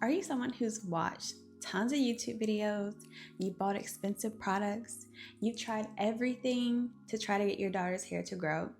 Are you someone who's watched tons of YouTube videos, you bought expensive products, you've tried everything to try to get your daughter's hair to grow,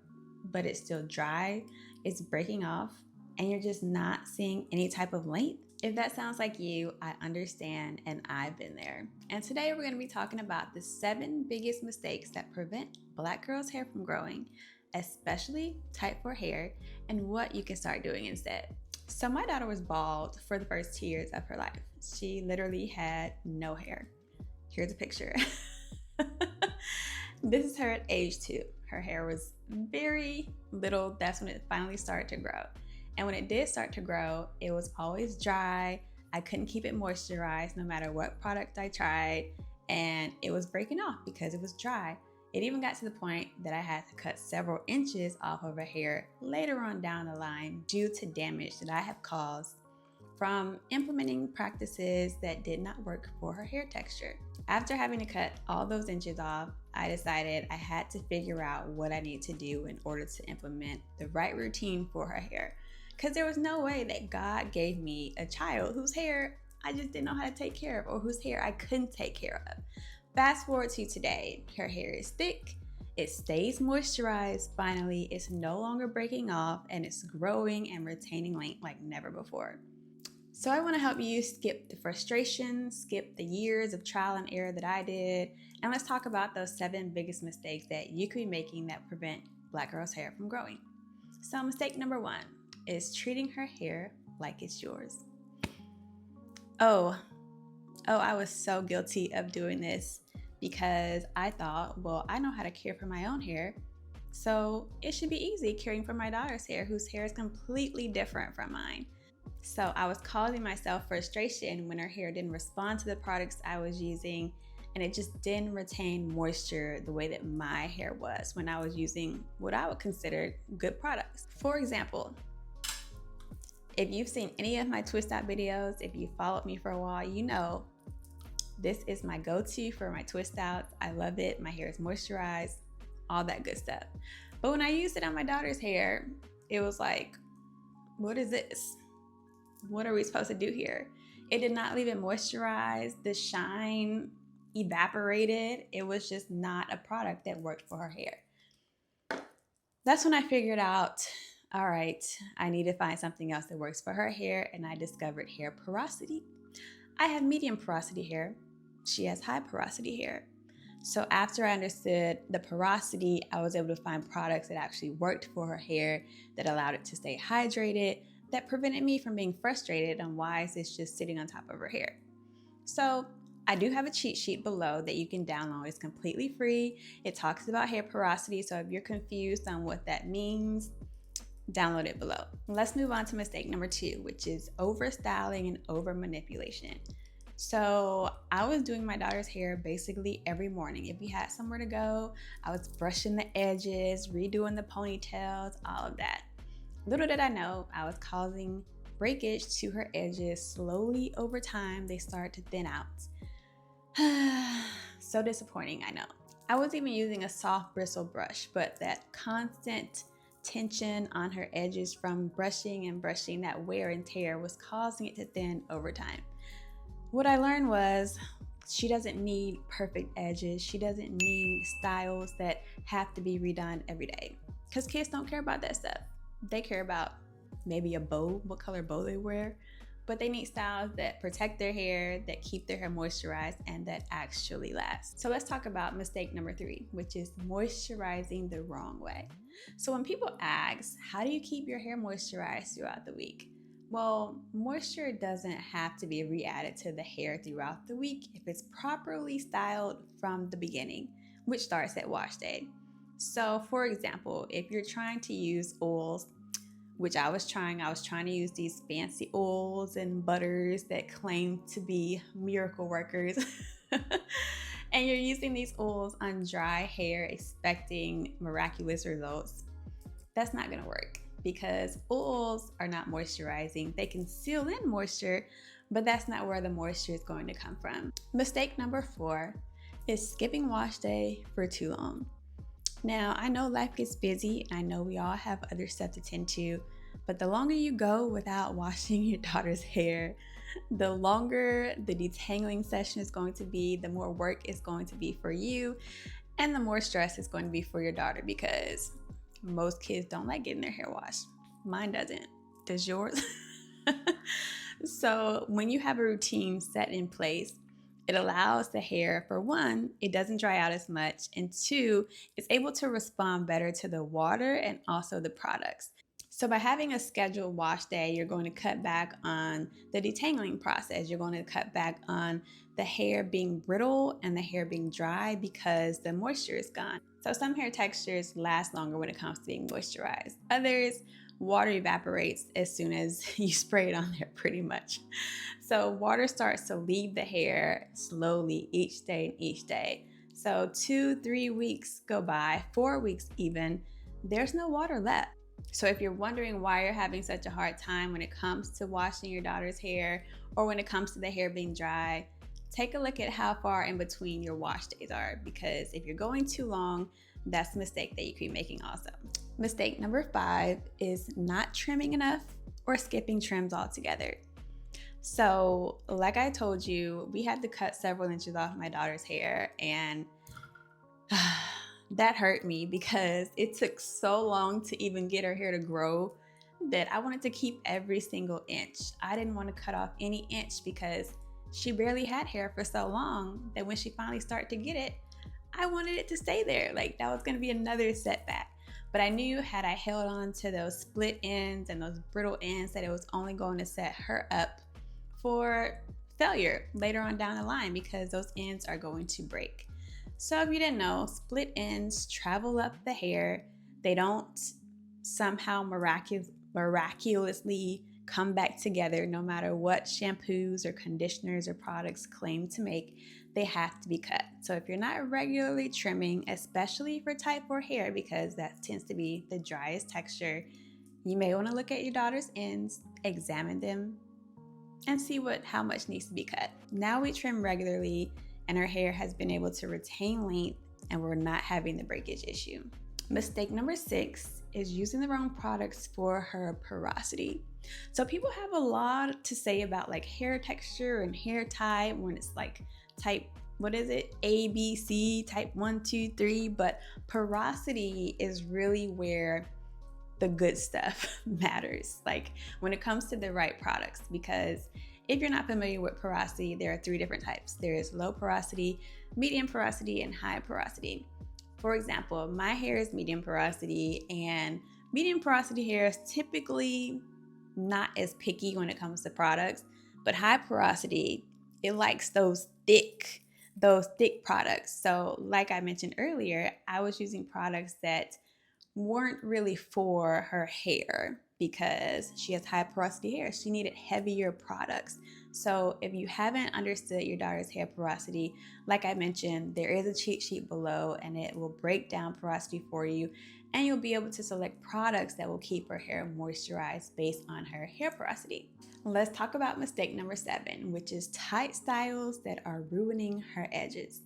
but it's still dry, it's breaking off, and you're just not seeing any type of length? If that sounds like you, I understand, and I've been there. And today we're going to be talking about the 7 biggest mistakes that prevent Black girls' hair from growing, especially type 4 hair, and what you can start doing instead. So my daughter was bald for the first 2 years of her life. She literally had no hair. Here's a picture. This is her at age 2. Her hair was very little. That's when it finally started to grow. And when it did start to grow, it was always dry. I couldn't keep it moisturized no matter what product I tried. And it was breaking off because it was dry. It even got to the point that I had to cut several inches off of her hair later on down the line due to damage that I have caused from implementing practices that did not work for her hair texture. After having to cut all those inches off, I decided I had to figure out what I need to do in order to implement the right routine for her hair. Because there was no way that God gave me a child whose hair I just didn't know how to take care of, or whose hair I couldn't take care of. Fast forward to today, her hair is thick, it stays moisturized finally, it's no longer breaking off, and it's growing and retaining length like never before. So I want to help you skip the frustration, skip the years of trial and error that I did, and let's talk about those 7 biggest mistakes that you could be making that prevent Black girls' hair from growing. So mistake number 1 is treating her hair like it's yours. Oh, I was so guilty of doing this because I thought, well, I know how to care for my own hair, so it should be easy caring for my daughter's hair, whose hair is completely different from mine. So I was causing myself frustration when her hair didn't respond to the products I was using, and it just didn't retain moisture the way that my hair was when I was using what I would consider good products. For example, if you've seen any of my twist out videos, if you followed me for a while, you know this is my go-to for my twist outs. I love it. My hair is moisturized, all that good stuff. But when I used it on my daughter's hair, it was like, what is this? What are we supposed to do here? It did not leave it moisturized. The shine evaporated. It was just not a product that worked for her hair. That's when I figured out, all right, I need to find something else that works for her hair, and I discovered hair porosity. I have medium porosity hair. She has high porosity hair. So after I understood the porosity, I was able to find products that actually worked for her hair, that allowed it to stay hydrated, that prevented me from being frustrated on why is this just sitting on top of her hair. So I do have a cheat sheet below that you can download. It's completely free. It talks about hair porosity, so if you're confused on what that means, download it below. Let's move on to mistake number 2, which is over styling and over manipulation. So I was doing my daughter's hair basically every morning. If we had somewhere to go, I was brushing the edges, redoing the ponytails, all of that. Little did I know, I was causing breakage to her edges. Slowly over time, they start to thin out. So disappointing, I know. I was even using a soft bristle brush, but that constant tension on her edges from brushing and brushing, that wear and tear, was causing it to thin over time. What I learned was she doesn't need perfect edges. She doesn't need styles that have to be redone every day, because kids don't care about that stuff. They care about maybe a bow, what color bow they wear, but they need styles that protect their hair, that keep their hair moisturized, and that actually last. So let's talk about mistake number 3, which is moisturizing the wrong way. So when people ask, how do you keep your hair moisturized throughout the week? Well, moisture doesn't have to be re-added to the hair throughout the week if it's properly styled from the beginning, which starts at wash day. So for example, if you're trying to use oils, which I was trying to use these fancy oils and butters that claim to be miracle workers. And you're using these oils on dry hair expecting miraculous results, that's not gonna work, because oils are not moisturizing. They can seal in moisture, but that's not where the moisture is going to come from. Mistake number 4 is skipping wash day for too long. Now, I know life gets busy. I know we all have other stuff to tend to, but the longer you go without washing your daughter's hair, the longer the detangling session is going to be, the more work it's going to be for you, and the more stress it's going to be for your daughter, because most kids don't like getting their hair washed. Mine doesn't. Does yours? So when you have a routine set in place, it allows the hair, for one, it doesn't dry out as much, and two, it's able to respond better to the water and also the products. So by having a scheduled wash day, you're going to cut back on the detangling process. You're going to cut back on the hair being brittle and the hair being dry because the moisture is gone. So some hair textures last longer when it comes to being moisturized. Others, water evaporates as soon as you spray it on there, pretty much. So water starts to leave the hair slowly each day. So 2-3 weeks go by, 4 weeks even, there's no water left. So if you're wondering why you're having such a hard time when it comes to washing your daughter's hair, or when it comes to the hair being dry, take a look at how far in between your wash days are, because if you're going too long, that's a mistake that you could be making also. Mistake number 5 is not trimming enough or skipping trims altogether. So like I told you, we had to cut several inches off my daughter's hair, and that hurt me because it took so long to even get her hair to grow that I wanted to keep every single inch. I didn't want to cut off any inch because she barely had hair for so long that when she finally started to get it, I wanted it to stay there. Like, that was going to be another setback. But I knew had I held on to those split ends and those brittle ends that it was only going to set her up for failure later on down the line, because those ends are going to break. So if you didn't know, split ends travel up the hair. They don't somehow miraculously come back together no matter what shampoos or conditioners or products claim to make. They have to be cut. So if you're not regularly trimming, especially for type 4 hair, because that tends to be the driest texture, you may want to look at your daughter's ends, examine them, and see how much needs to be cut. Now we trim regularly and her hair has been able to retain length and we're not having the breakage issue. Mistake number 6 is using the wrong products for her porosity. So people have a lot to say about like hair texture and hair type when it's like type, what is it? A, B, C, type 1, 2, 3, but porosity is really where the good stuff matters, like when it comes to the right products. Because if you're not familiar with porosity, there are 3 different types. There is low porosity, medium porosity, and high porosity. For example, my hair is medium porosity, and medium porosity hair is typically not as picky when it comes to products, but high porosity, it likes those thick products. So like I mentioned earlier, I was using products that weren't really for her hair because she has high porosity hair. She needed heavier products. So if you haven't understood your daughter's hair porosity, like I mentioned, there is a cheat sheet below and it will break down porosity for you, and you'll be able to select products that will keep her hair moisturized based on her hair porosity. Let's talk about mistake number 7, which is tight styles that are ruining her edges.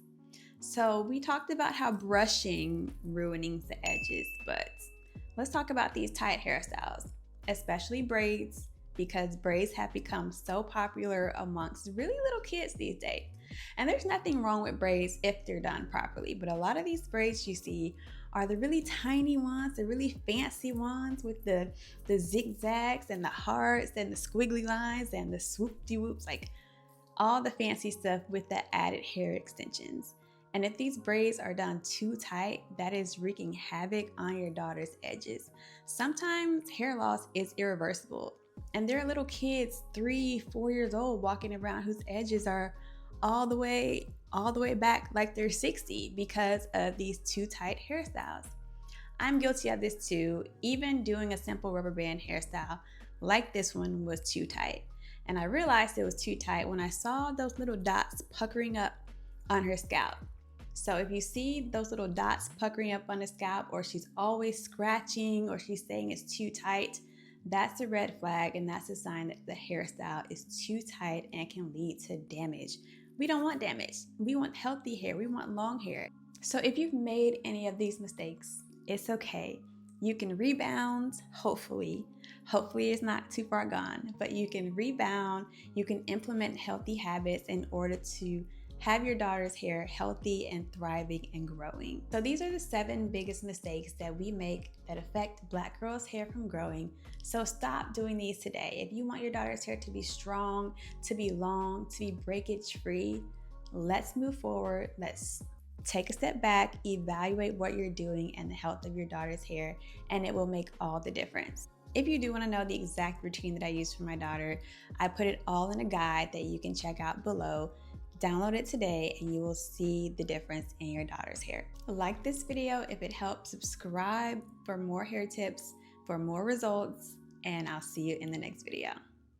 So we talked about how brushing ruining the edges, but let's talk about these tight hairstyles, especially braids, because braids have become so popular amongst really little kids these days. And there's nothing wrong with braids if they're done properly, but a lot of these braids you see are the really tiny ones, the really fancy ones with the zigzags and the hearts and the squiggly lines and the swoop-de-whoops, like all the fancy stuff with the added hair extensions. And if these braids are done too tight, that is wreaking havoc on your daughter's edges. Sometimes hair loss is irreversible, and there are little kids 3-4 years old walking around whose edges are all the way back like they're 60 because of these too tight hairstyles. I'm guilty of this too. Even doing a simple rubber band hairstyle like this one was too tight. And I realized it was too tight when I saw those little dots puckering up on her scalp. So if you see those little dots puckering up on the scalp, or she's always scratching, or she's saying it's too tight, that's a red flag, and that's a sign that the hairstyle is too tight and can lead to damage. We don't want damage. We want healthy hair. We want long hair. So if you've made any of these mistakes, it's okay. You can rebound, hopefully. Hopefully it's not too far gone, but you can rebound. You can implement healthy habits in order to have your daughter's hair healthy and thriving and growing. So these are the 7 biggest mistakes that we make that affect Black girls' hair from growing. So stop doing these today. If you want your daughter's hair to be strong, to be long, to be breakage free, let's move forward. Let's take a step back, evaluate what you're doing and the health of your daughter's hair, and it will make all the difference. If you do want to know the exact routine that I use for my daughter, I put it all in a guide that you can check out below. Download it today and you will see the difference in your daughter's hair. Like this video if it helped, subscribe for more hair tips, for more results, and I'll see you in the next video.